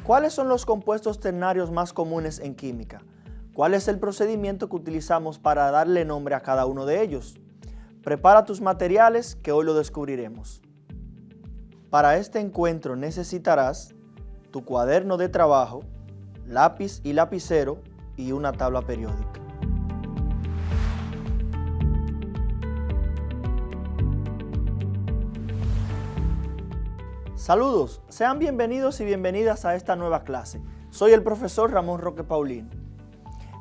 ¿Cuáles son los compuestos ternarios más comunes en química? ¿Cuál es el procedimiento que utilizamos para darle nombre a cada uno de ellos? Prepara tus materiales que hoy lo descubriremos. Para este encuentro necesitarás tu cuaderno de trabajo, lápiz y lapicero y una tabla periódica. Saludos, sean bienvenidos y bienvenidas a esta nueva clase. Soy el profesor Ramón Roque Paulino.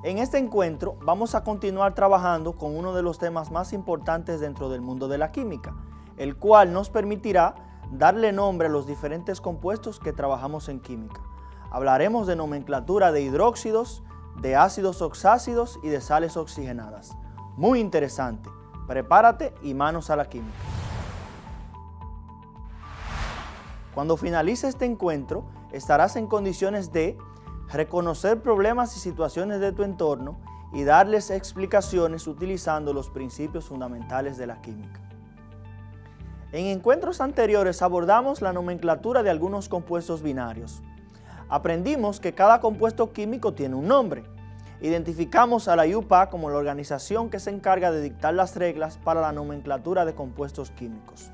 En este encuentro vamos a continuar trabajando con uno de los temas más importantes dentro del mundo de la química, el cual nos permitirá darle nombre a los diferentes compuestos que trabajamos en química. Hablaremos de nomenclatura de hidróxidos, de ácidos oxácidos y de sales oxigenadas. Muy interesante. Prepárate y manos a la química. Cuando finalice este encuentro, estarás en condiciones de reconocer problemas y situaciones de tu entorno y darles explicaciones utilizando los principios fundamentales de la química. En encuentros anteriores abordamos la nomenclatura de algunos compuestos binarios. Aprendimos que cada compuesto químico tiene un nombre. Identificamos a la IUPAC como la organización que se encarga de dictar las reglas para la nomenclatura de compuestos químicos.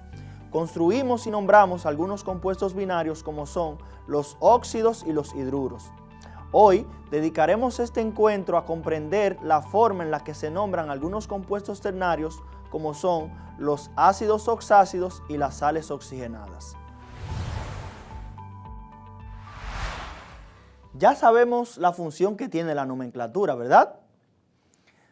Construimos y nombramos algunos compuestos binarios como son los óxidos y los hidruros. Hoy dedicaremos este encuentro a comprender la forma en la que se nombran algunos compuestos ternarios como son los ácidos oxácidos y las sales oxigenadas. Ya sabemos la función que tiene la nomenclatura, ¿verdad?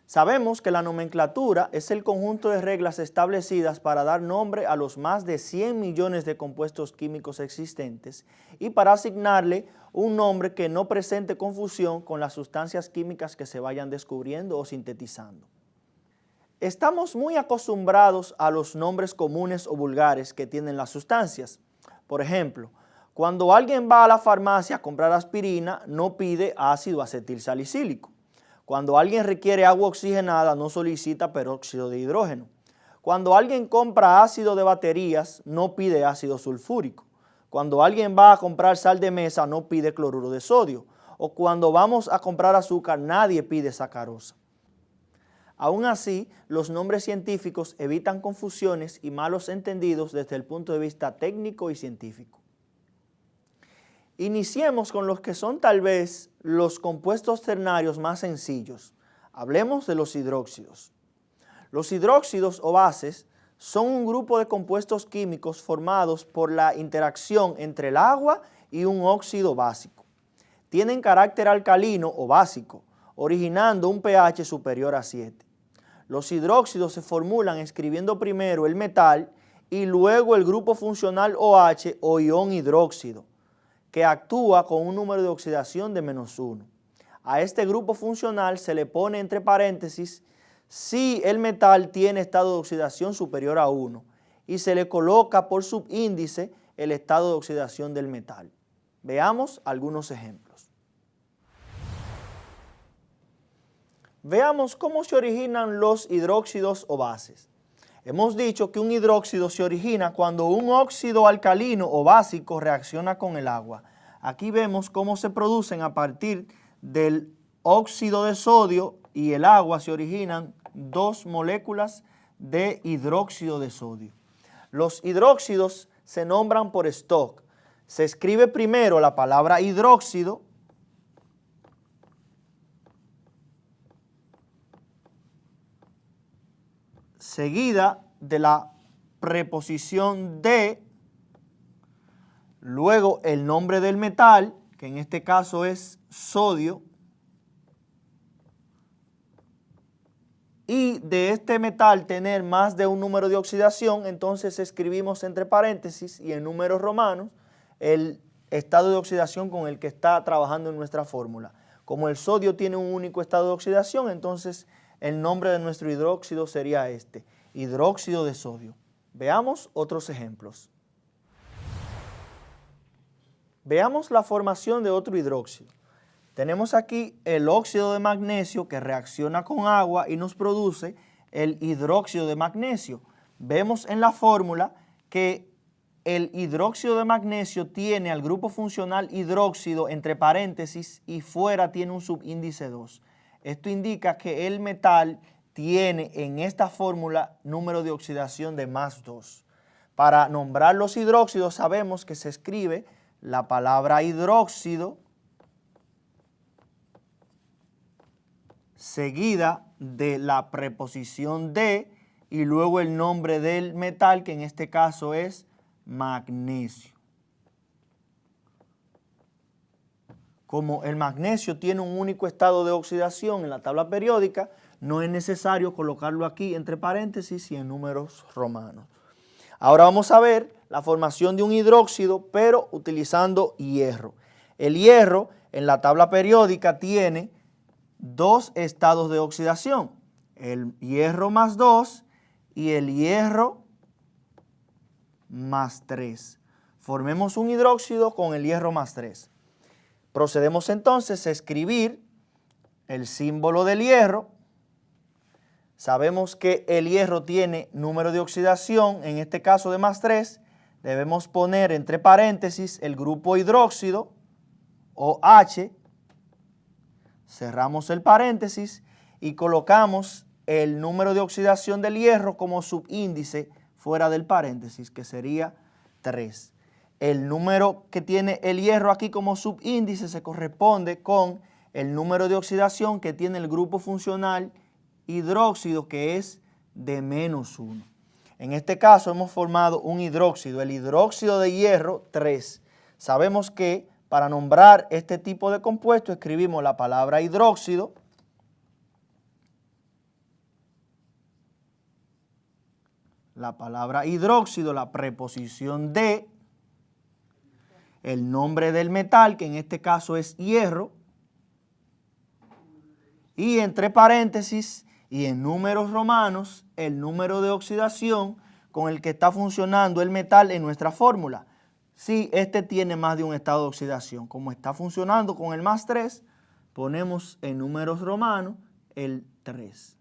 Sabemos que la nomenclatura es el conjunto de reglas establecidas para dar nombre a los más de 100 millones de compuestos químicos existentes y para asignarle un nombre que no presente confusión con las sustancias químicas que se vayan descubriendo o sintetizando. Estamos muy acostumbrados a los nombres comunes o vulgares que tienen las sustancias. Por ejemplo, cuando alguien va a la farmacia a comprar aspirina, no pide ácido acetilsalicílico. Cuando alguien requiere agua oxigenada, no solicita peróxido de hidrógeno. Cuando alguien compra ácido de baterías, no pide ácido sulfúrico. Cuando alguien va a comprar sal de mesa, no pide cloruro de sodio. O cuando vamos a comprar azúcar, nadie pide sacarosa. Aún así, los nombres científicos evitan confusiones y malos entendidos desde el punto de vista técnico y científico. Iniciemos con los que son tal vez los compuestos ternarios más sencillos. Hablemos de los hidróxidos. Los hidróxidos o bases son un grupo de compuestos químicos formados por la interacción entre el agua y un óxido básico. Tienen carácter alcalino o básico, originando un pH superior a 7. Los hidróxidos se formulan escribiendo primero el metal y luego el grupo funcional OH o ion hidróxido, que actúa con un número de oxidación de -1. A este grupo funcional se le pone entre paréntesis si el metal tiene estado de oxidación superior a 1 y se le coloca por subíndice el estado de oxidación del metal. Veamos algunos ejemplos. Veamos cómo se originan los hidróxidos o bases. Hemos dicho que un hidróxido se origina cuando un óxido alcalino o básico reacciona con el agua. Aquí vemos cómo se producen a partir del óxido de sodio y el agua se originan dos moléculas de hidróxido de sodio. Los hidróxidos se nombran por stock. Se escribe primero la palabra hidróxido seguida de la preposición de, luego el nombre del metal, que en este caso es sodio, y de este metal tener más de un número de oxidación, entonces escribimos entre paréntesis y en números romanos el estado de oxidación con el que está trabajando en nuestra fórmula. Como el sodio tiene un único estado de oxidación, entonces el nombre de nuestro hidróxido sería este, hidróxido de sodio. Veamos otros ejemplos. Veamos la formación de otro hidróxido. Tenemos aquí el óxido de magnesio que reacciona con agua y nos produce el hidróxido de magnesio. Vemos en la fórmula que el hidróxido de magnesio tiene al grupo funcional hidróxido entre paréntesis y fuera tiene un subíndice 2. Esto indica que el metal tiene en esta fórmula número de oxidación de más 2. Para nombrar los hidróxidos sabemos que se escribe la palabra hidróxido seguida de la preposición de y luego el nombre del metal, que en este caso es magnesio. Como el magnesio tiene un único estado de oxidación en la tabla periódica, no es necesario colocarlo aquí entre paréntesis y en números romanos. Ahora vamos a ver la formación de un hidróxido, pero utilizando hierro. El hierro en la tabla periódica tiene dos estados de oxidación, el hierro más 2 y el hierro más 3. Formemos un hidróxido con el hierro más 3. Procedemos entonces a escribir el símbolo del hierro. Sabemos que el hierro tiene número de oxidación, en este caso de más 3. Debemos poner entre paréntesis el grupo hidróxido, OH. Cerramos el paréntesis y colocamos el número de oxidación del hierro como subíndice fuera del paréntesis, que sería 3. El número que tiene el hierro aquí como subíndice se corresponde con el número de oxidación que tiene el grupo funcional hidróxido, que es de menos 1. En este caso hemos formado un hidróxido, el hidróxido de hierro 3. Sabemos que para nombrar este tipo de compuesto escribimos la palabra hidróxido, la preposición de, el nombre del metal, que en este caso es hierro, y entre paréntesis y en números romanos el número de oxidación con el que está funcionando el metal en nuestra fórmula. Si este tiene más de un estado de oxidación, como está funcionando con el más 3, ponemos en números romanos el 3.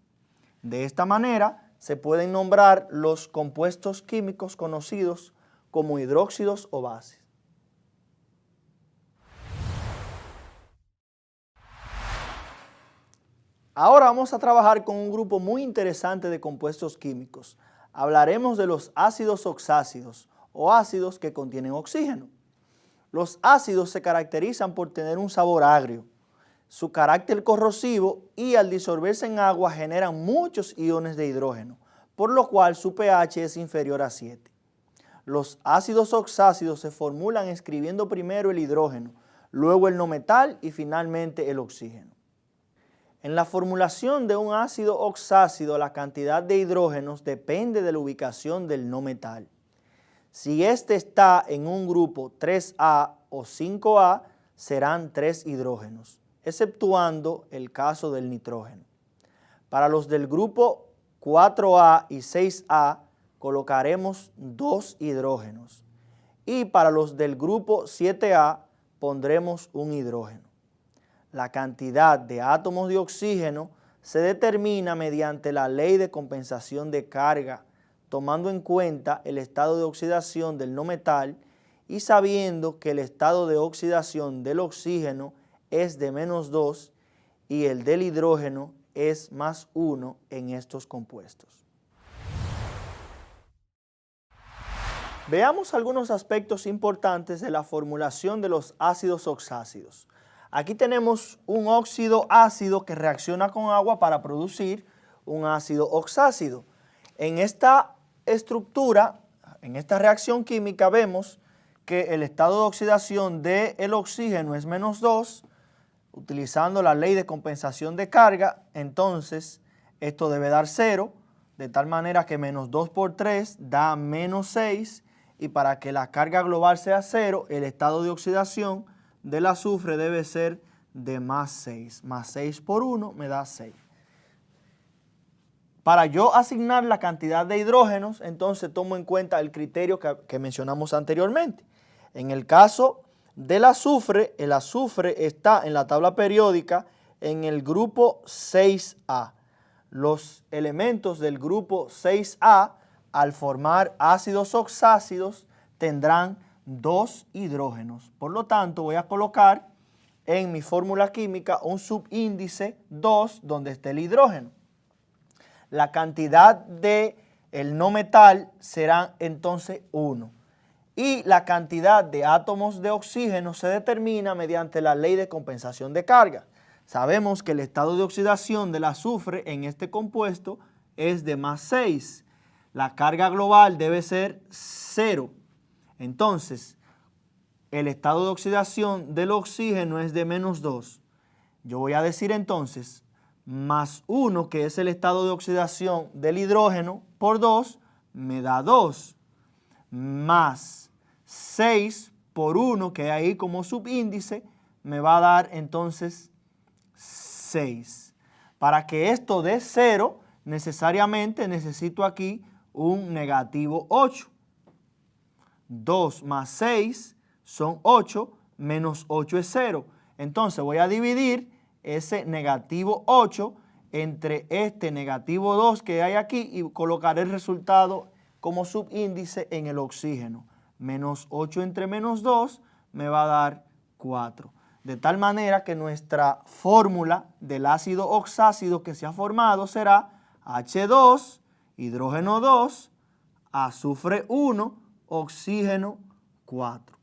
De esta manera se pueden nombrar los compuestos químicos conocidos como hidróxidos o bases. Ahora vamos a trabajar con un grupo muy interesante de compuestos químicos. Hablaremos de los ácidos oxácidos o ácidos que contienen oxígeno. Los ácidos se caracterizan por tener un sabor agrio, su carácter corrosivo y al disolverse en agua generan muchos iones de hidrógeno, por lo cual su pH es inferior a 7. Los ácidos oxácidos se formulan escribiendo primero el hidrógeno, luego el no metal y finalmente el oxígeno. En la formulación de un ácido oxácido, la cantidad de hidrógenos depende de la ubicación del no metal. Si éste está en un grupo 3A o 5A, serán 3 hidrógenos, exceptuando el caso del nitrógeno. Para los del grupo 4A y 6A, colocaremos 2 hidrógenos. Y para los del grupo 7A, pondremos un hidrógeno. La cantidad de átomos de oxígeno se determina mediante la ley de compensación de carga, tomando en cuenta el estado de oxidación del no metal y sabiendo que el estado de oxidación del oxígeno es de menos 2 y el del hidrógeno es más 1 en estos compuestos. Veamos algunos aspectos importantes de la formulación de los ácidos oxácidos. Aquí tenemos un óxido ácido que reacciona con agua para producir un ácido oxácido. En esta estructura, en esta reacción química, vemos que el estado de oxidación del oxígeno es menos 2, utilizando la ley de compensación de carga, entonces esto debe dar 0, de tal manera que menos 2 por 3 da menos 6, y para que la carga global sea 0, el estado de oxidación del azufre debe ser de más 6. Más 6 por 1 me da 6. Para yo asignar la cantidad de hidrógenos, entonces tomo en cuenta el criterio que mencionamos anteriormente. En el caso del azufre, el azufre está en la tabla periódica en el grupo 6A. Los elementos del grupo 6A, al formar ácidos oxácidos, tendrán 2 hidrógenos. Por lo tanto, voy a colocar en mi fórmula química un subíndice 2 donde esté el hidrógeno. La cantidad de el no metal será entonces 1. Y la cantidad de átomos de oxígeno se determina mediante la ley de compensación de carga. Sabemos que el estado de oxidación del azufre en este compuesto es de +6. La carga global debe ser 0. Entonces, el estado de oxidación del oxígeno es de -2. Yo voy a decir entonces +1, que es el estado de oxidación del hidrógeno, por 2, me da 2. Más 6 por 1, que hay ahí como subíndice, me va a dar entonces 6. Para que esto dé 0, necesariamente necesito aquí un -8. 2 más 6 son 8, menos 8 es 0. Entonces voy a dividir ese -8 entre este -2 que hay aquí y colocaré el resultado como subíndice en el oxígeno. -8 entre -2 me va a dar 4. De tal manera que nuestra fórmula del ácido oxácido que se ha formado será H2, hidrógeno 2, azufre 1, oxígeno 4.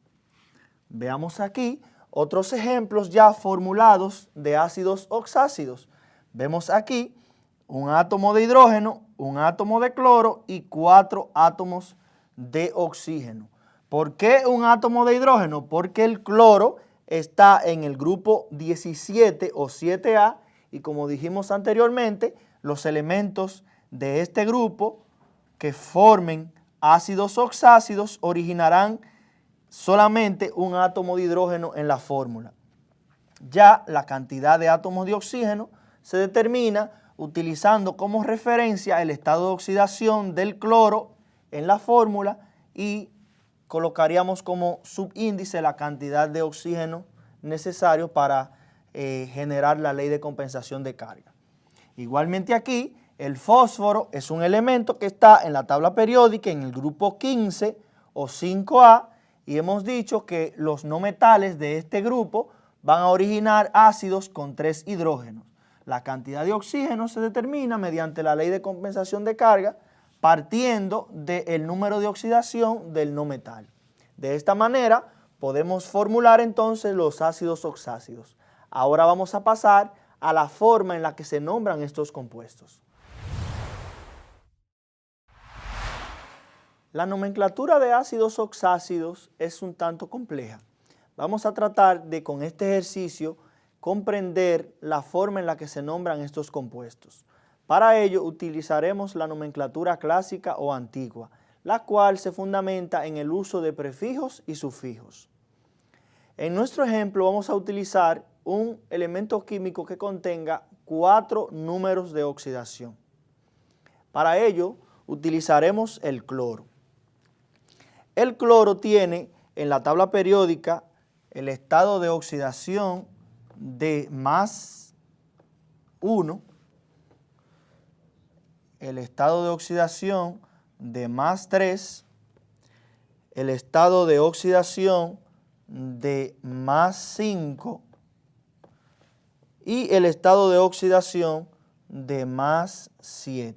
Veamos aquí otros ejemplos ya formulados de ácidos oxácidos. Vemos aquí un átomo de hidrógeno, un átomo de cloro y 4 átomos de oxígeno. ¿Por qué un átomo de hidrógeno? Porque el cloro está en el grupo 17 o 7A y como dijimos anteriormente, los elementos de este grupo que formen ácidos oxácidos originarán solamente un átomo de hidrógeno en la fórmula. Ya la cantidad de átomos de oxígeno se determina utilizando como referencia el estado de oxidación del cloro en la fórmula y colocaríamos como subíndice la cantidad de oxígeno necesario para generar la ley de compensación de carga. Igualmente aquí, el fósforo es un elemento que está en la tabla periódica en el grupo 15 o 5A y hemos dicho que los no metales de este grupo van a originar ácidos con 3 hidrógenos. La cantidad de oxígeno se determina mediante la ley de compensación de carga partiendo del número de oxidación del no metal. De esta manera podemos formular entonces los ácidos oxácidos. Ahora vamos a pasar a la forma en la que se nombran estos compuestos. La nomenclatura de ácidos oxácidos es un tanto compleja. Vamos a tratar de, con este ejercicio, comprender la forma en la que se nombran estos compuestos. Para ello utilizaremos la nomenclatura clásica o antigua, la cual se fundamenta en el uso de prefijos y sufijos. En nuestro ejemplo vamos a utilizar un elemento químico que contenga 4 números de oxidación. Para ello utilizaremos el cloro. El cloro tiene en la tabla periódica el estado de oxidación de +1, el estado de oxidación de +3, el estado de oxidación de +5 y el estado de oxidación de +7.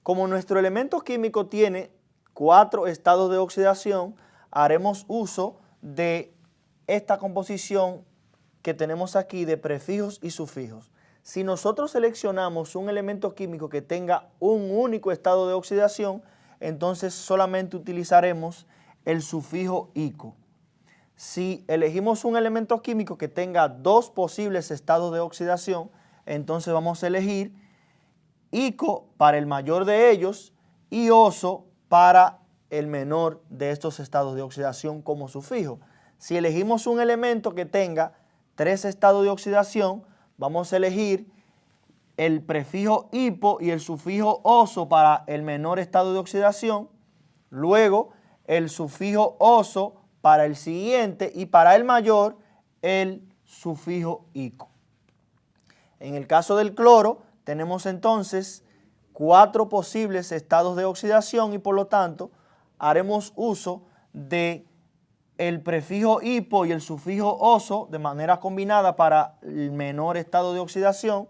Como nuestro elemento químico tiene 4 estados de oxidación, haremos uso de esta composición que tenemos aquí de prefijos y sufijos. Si nosotros seleccionamos un elemento químico que tenga un único estado de oxidación, entonces solamente utilizaremos el sufijo ico. Si elegimos un elemento químico que tenga 2 posibles estados de oxidación, entonces vamos a elegir ico para el mayor de ellos y oso para el menor de estos estados de oxidación como sufijo. Si elegimos un elemento que tenga 3 estados de oxidación, vamos a elegir el prefijo hipo y el sufijo oso para el menor estado de oxidación, luego el sufijo oso para el siguiente y para el mayor el sufijo ico. En el caso del cloro tenemos entonces 4 posibles estados de oxidación y por lo tanto haremos uso de el prefijo hipo y el sufijo oso de manera combinada para el menor estado de oxidación,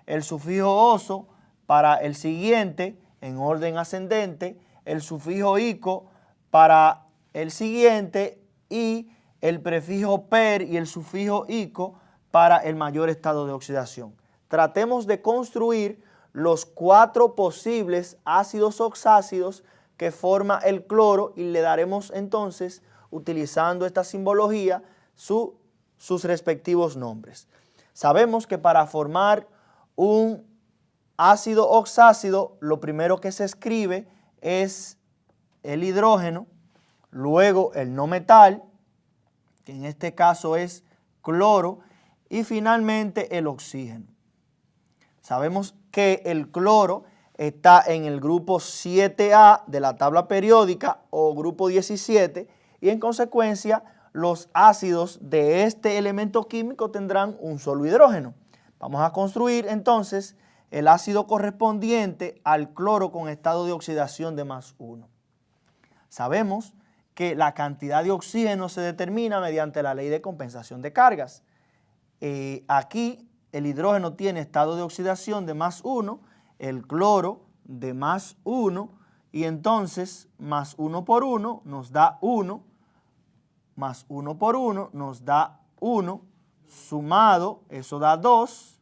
el sufijo oso para el siguiente en orden ascendente, el sufijo ico para el siguiente y el prefijo per y el sufijo ico para el mayor estado de oxidación. Tratemos de construir los 4 posibles ácidos oxácidos que forma el cloro y le daremos entonces, utilizando esta simbología, sus respectivos nombres. Sabemos que para formar un ácido oxácido, lo primero que se escribe es el hidrógeno, luego el no metal, que en este caso es cloro, y finalmente el oxígeno. Sabemos que el cloro está en el grupo 7A de la tabla periódica o grupo 17 y en consecuencia los ácidos de este elemento químico tendrán un solo hidrógeno. Vamos a construir entonces el ácido correspondiente al cloro con estado de oxidación de +1. Sabemos que la cantidad de oxígeno se determina mediante la ley de compensación de cargas. Aquí el hidrógeno tiene estado de oxidación de +1, el cloro de +1 y entonces +1 por 1 nos da 1, +1 por 1 nos da 1, sumado eso da 2,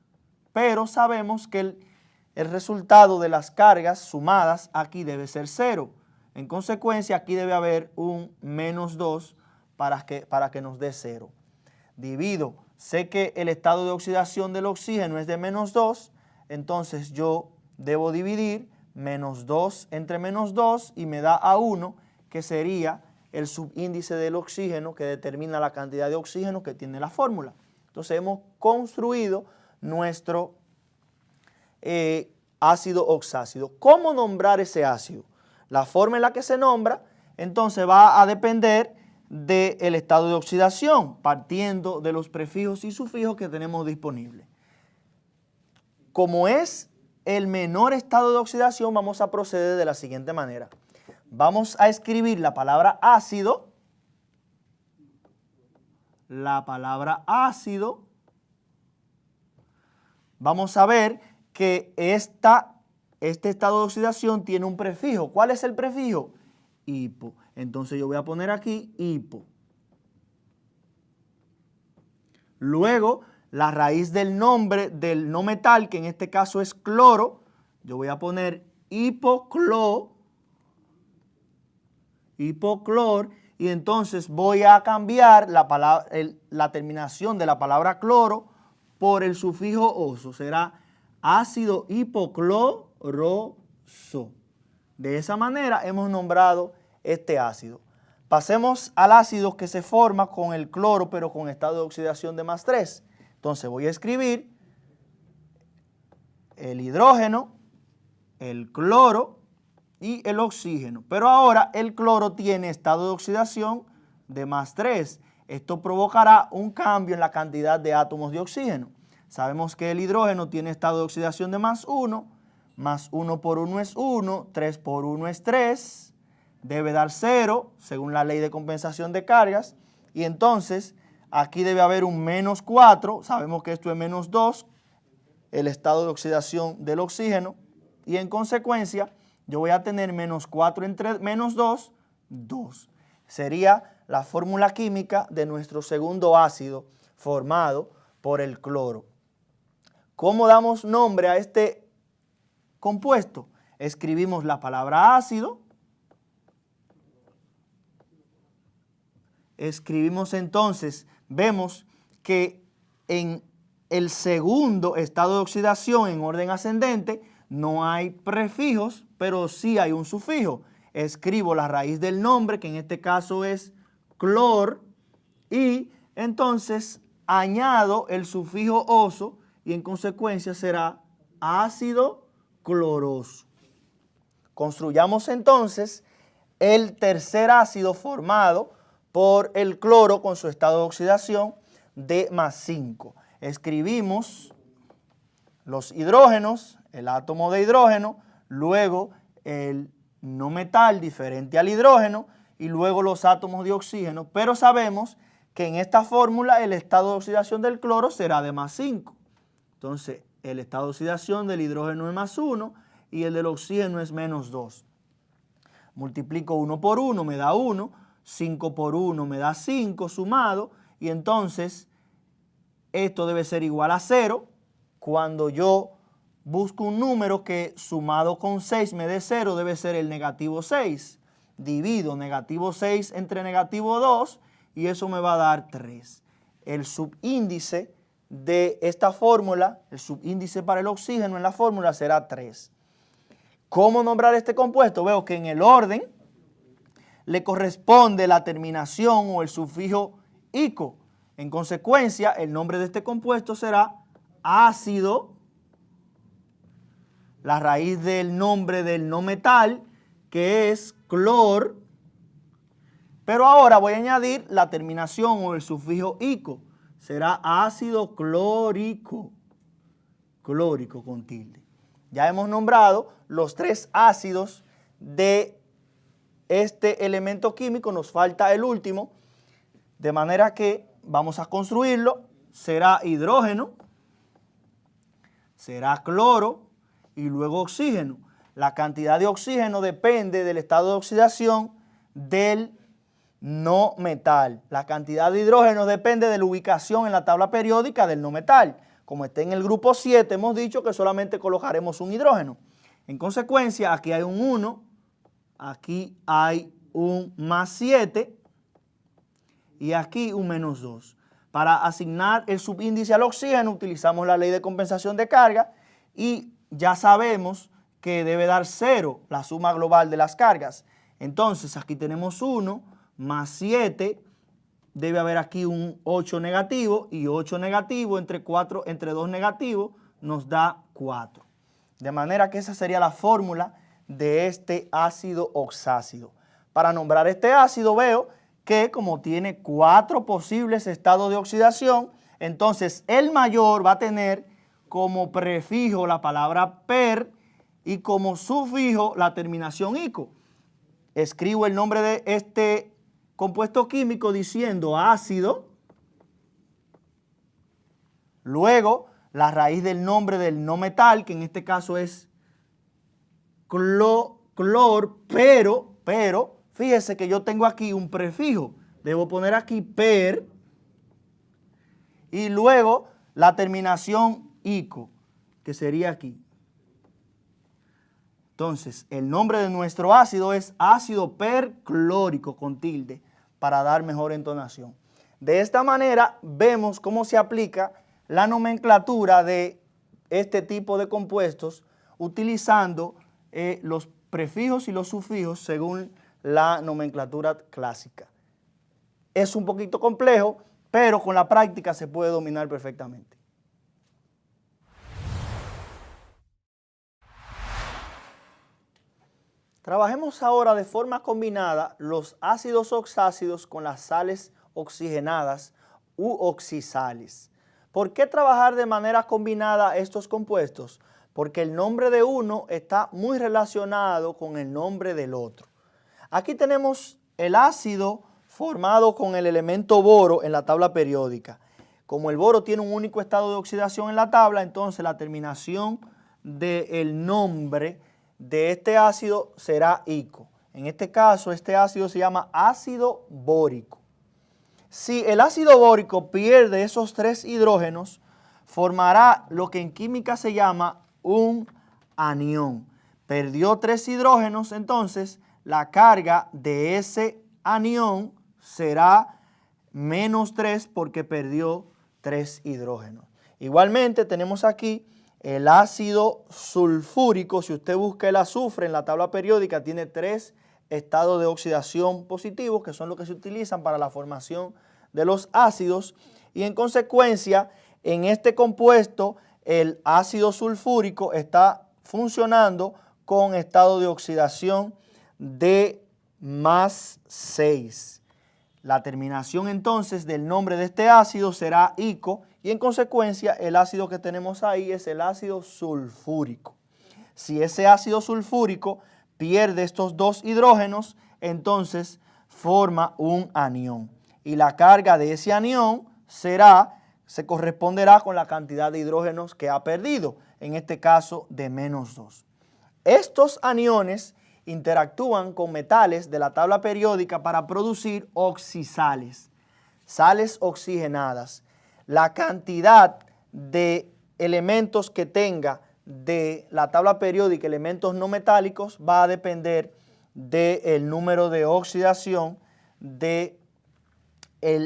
pero sabemos que el resultado de las cargas sumadas aquí debe ser 0. En consecuencia aquí debe haber un -2 para que nos dé 0. Divido, sé que el estado de oxidación del oxígeno es de -2, entonces yo debo dividir -2 entre -2 y me da a 1, que sería el subíndice del oxígeno que determina la cantidad de oxígeno que tiene la fórmula. Entonces hemos construido nuestro ácido oxácido. ¿Cómo nombrar ese ácido? La forma en la que se nombra entonces va a depender del estado de oxidación, partiendo de los prefijos y sufijos que tenemos disponibles. Como es el menor estado de oxidación, vamos a proceder de la siguiente manera. Vamos a escribir la palabra ácido, vamos a ver que este estado de oxidación tiene un prefijo. ¿Cuál es el prefijo? Hipo. Entonces yo voy a poner aquí hipo. Luego, la raíz del nombre del no metal, que en este caso es cloro, yo voy a poner hipoclor, y entonces voy a cambiar la terminación de la palabra cloro por el sufijo oso. Será ácido hipocloroso. De esa manera hemos nombrado este ácido. Pasemos al ácido que se forma con el cloro, pero con estado de oxidación de +3. Entonces voy a escribir el hidrógeno, el cloro y el oxígeno. Pero ahora el cloro tiene estado de oxidación de +3. Esto provocará un cambio en la cantidad de átomos de oxígeno. Sabemos que el hidrógeno tiene estado de oxidación de +1, +1 por 1 es 1, 3 por 1 es 3, debe dar 0 según la ley de compensación de cargas y entonces aquí debe haber un -4, sabemos que esto es -2, el estado de oxidación del oxígeno y en consecuencia yo voy a tener -4 entre -2, 2. Sería la fórmula química de nuestro segundo ácido formado por el cloro. ¿Cómo damos nombre a este compuesto? Escribimos la palabra ácido, escribimos entonces, vemos que en el segundo estado de oxidación en orden ascendente no hay prefijos, pero sí hay un sufijo. Escribo la raíz del nombre, que en este caso es clor, y entonces añado el sufijo oso y en consecuencia será ácido cloroso. Construyamos entonces el tercer ácido formado por el cloro con su estado de oxidación de +5. Escribimos los hidrógenos, el átomo de hidrógeno, luego el no metal diferente al hidrógeno y luego los átomos de oxígeno, pero sabemos que en esta fórmula el estado de oxidación del cloro será de +5. Entonces, el estado de oxidación del hidrógeno es +1 y el del oxígeno es -2. Multiplico 1 por 1, me da 1, 5 por 1 me da 5 sumado, y entonces esto debe ser igual a 0 cuando yo busco un número que sumado con 6 me dé 0, debe ser el -6. Divido -6 entre -2 y eso me va a dar 3. El subíndice de esta fórmula, el subíndice para el oxígeno en la fórmula será 3. ¿Cómo nombrar este compuesto? Veo que en el orden le corresponde la terminación o el sufijo ico. En consecuencia, el nombre de este compuesto será ácido, la raíz del nombre del no metal, que es clor, pero ahora voy a añadir la terminación o el sufijo ico. Será ácido clórico, clórico con tilde. Ya hemos nombrado los 3 ácidos de este elemento químico, nos falta el último, de manera que vamos a construirlo. Será hidrógeno, será cloro y luego oxígeno. La cantidad de oxígeno depende del estado de oxidación del no metal. La cantidad de hidrógeno depende de la ubicación en la tabla periódica del no metal. Como está en el grupo 7, hemos dicho que solamente colocaremos un hidrógeno. En consecuencia, aquí hay un 1, aquí hay un +7 y aquí un -2. Para asignar el subíndice al oxígeno utilizamos la ley de compensación de carga y ya sabemos que debe dar 0 la suma global de las cargas. Entonces aquí tenemos 1 +7, debe haber aquí un 8 negativo y 8 negativo entre 2 negativos nos da 4. De manera que esa sería la fórmula de este ácido oxácido. Para nombrar este ácido veo que como tiene 4 posibles estados de oxidación, entonces el mayor va a tener como prefijo la palabra per y como sufijo la terminación ico. Escribo el nombre de este compuesto químico diciendo ácido, luego la raíz del nombre del no metal, que en este caso es clor, pero fíjese que yo tengo aquí un prefijo, debo poner aquí per y luego la terminación ico, que sería aquí. Entonces, el nombre de nuestro ácido es ácido perclórico con tilde para dar mejor entonación. De esta manera vemos cómo se aplica la nomenclatura de este tipo de compuestos utilizando los prefijos y los sufijos según la nomenclatura clásica. Es un poquito complejo, pero con la práctica se puede dominar perfectamente. Trabajemos ahora de forma combinada los ácidos oxácidos con las sales oxigenadas u oxisales. ¿Por qué trabajar de manera combinada estos compuestos? Porque el nombre de uno está muy relacionado con el nombre del otro. Aquí tenemos el ácido formado con el elemento boro en la tabla periódica. Como el boro tiene un único estado de oxidación en la tabla, entonces la terminación del nombre de este ácido será ico. En este caso, este ácido se llama ácido bórico. Si el ácido bórico pierde esos 3 hidrógenos, formará lo que en química se llama un anión. Perdió 3 hidrógenos, entonces la carga de ese anión será -3 porque perdió 3 hidrógenos. Igualmente tenemos aquí el ácido sulfúrico. Si usted busca el azufre en la tabla periódica, tiene 3 estados de oxidación positivos, que son los que se utilizan para la formación de los ácidos. Y en consecuencia, en este compuesto, el ácido sulfúrico está funcionando con estado de oxidación de +6. La terminación entonces del nombre de este ácido será ico y en consecuencia el ácido que tenemos ahí es el ácido sulfúrico. Si ese ácido sulfúrico pierde estos dos hidrógenos, entonces forma un anión. Y la carga de ese anión se corresponderá con la cantidad de hidrógenos que ha perdido, en este caso de -2. Estos aniones interactúan con metales de la tabla periódica para producir oxisales, sales oxigenadas. La cantidad de elementos que tenga de la tabla periódica, elementos no metálicos, va a depender del número de oxidación del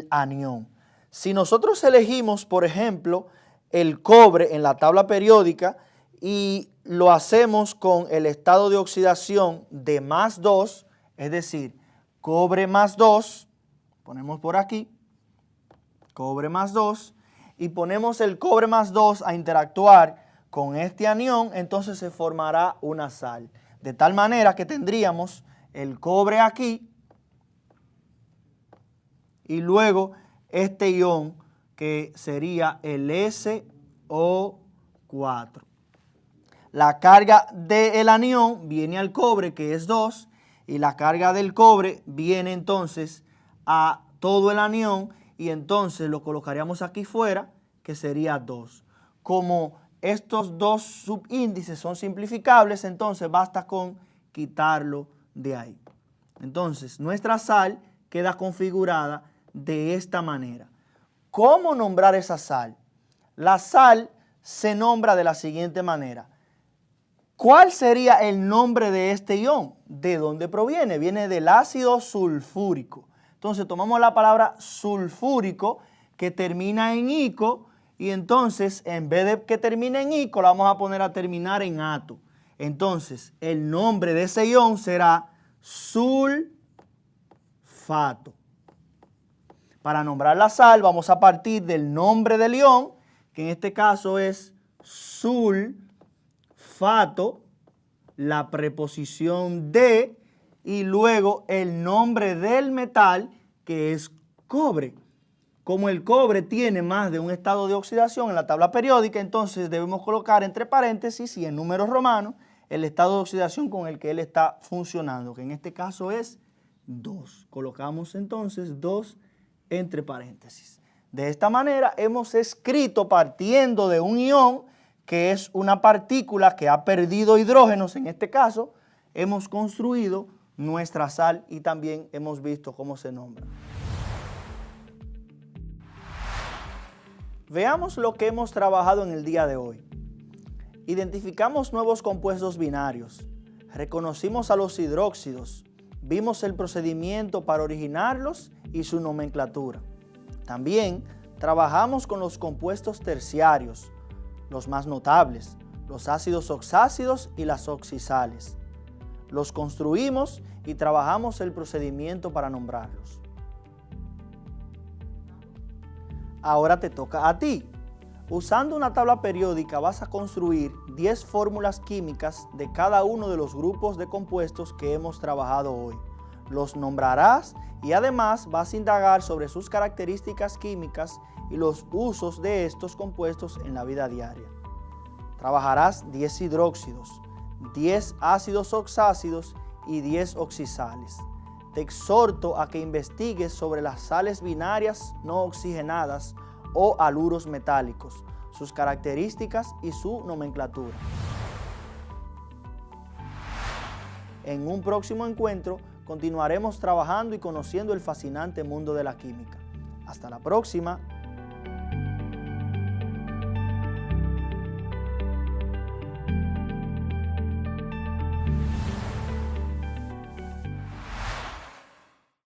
anión. Si nosotros elegimos, por ejemplo, el cobre en la tabla periódica y lo hacemos con el estado de oxidación de +2, es decir, cobre +2, ponemos por aquí, cobre +2, y ponemos el cobre +2 a interactuar con este anión, entonces se formará una sal. De tal manera que tendríamos el cobre aquí y luego este ion que sería el SO4. La carga del anión viene al cobre, que es 2, y la carga del cobre viene entonces a todo el anión, y entonces lo colocaríamos aquí fuera, que sería 2. Como estos dos subíndices son simplificables, entonces basta con quitarlo de ahí. Entonces, nuestra sal queda configurada de esta manera. ¿Cómo nombrar esa sal? La sal se nombra de la siguiente manera. ¿Cuál sería el nombre de este ion? ¿De dónde proviene? Viene del ácido sulfúrico. Entonces tomamos la palabra sulfúrico que termina en ico y entonces en vez de que termine en ico la vamos a poner a terminar en ato. Entonces el nombre de ese ion será sulfato. Para nombrar la sal vamos a partir del nombre del ion, que en este caso es sulfato, la preposición de y luego el nombre del metal, que es cobre. Como el cobre tiene más de un estado de oxidación en la tabla periódica, entonces debemos colocar entre paréntesis y en números romanos el estado de oxidación con el que él está funcionando, que en este caso es 2. Colocamos entonces 2 entre paréntesis. De esta manera hemos escrito, partiendo de un ion, que es una partícula que ha perdido hidrógenos, en este caso, hemos construido nuestra sal y también hemos visto cómo se nombra. Veamos lo que hemos trabajado en el día de hoy. Identificamos nuevos compuestos binarios, reconocimos a los hidróxidos, vimos el procedimiento para originarlos y su nomenclatura. También trabajamos con los compuestos terciarios, los más notables, los ácidos oxácidos y las oxisales. Los construimos y trabajamos el procedimiento para nombrarlos. Ahora te toca a ti. Usando una tabla periódica vas a construir 10 fórmulas químicas de cada uno de los grupos de compuestos que hemos trabajado hoy. Los nombrarás y además vas a indagar sobre sus características químicas y los usos de estos compuestos en la vida diaria. Trabajarás 10 hidróxidos, 10 ácidos oxácidos y 10 oxisales. Te exhorto a que investigues sobre las sales binarias no oxigenadas o haluros metálicos, sus características y su nomenclatura. En un próximo encuentro continuaremos trabajando y conociendo el fascinante mundo de la química. Hasta la próxima.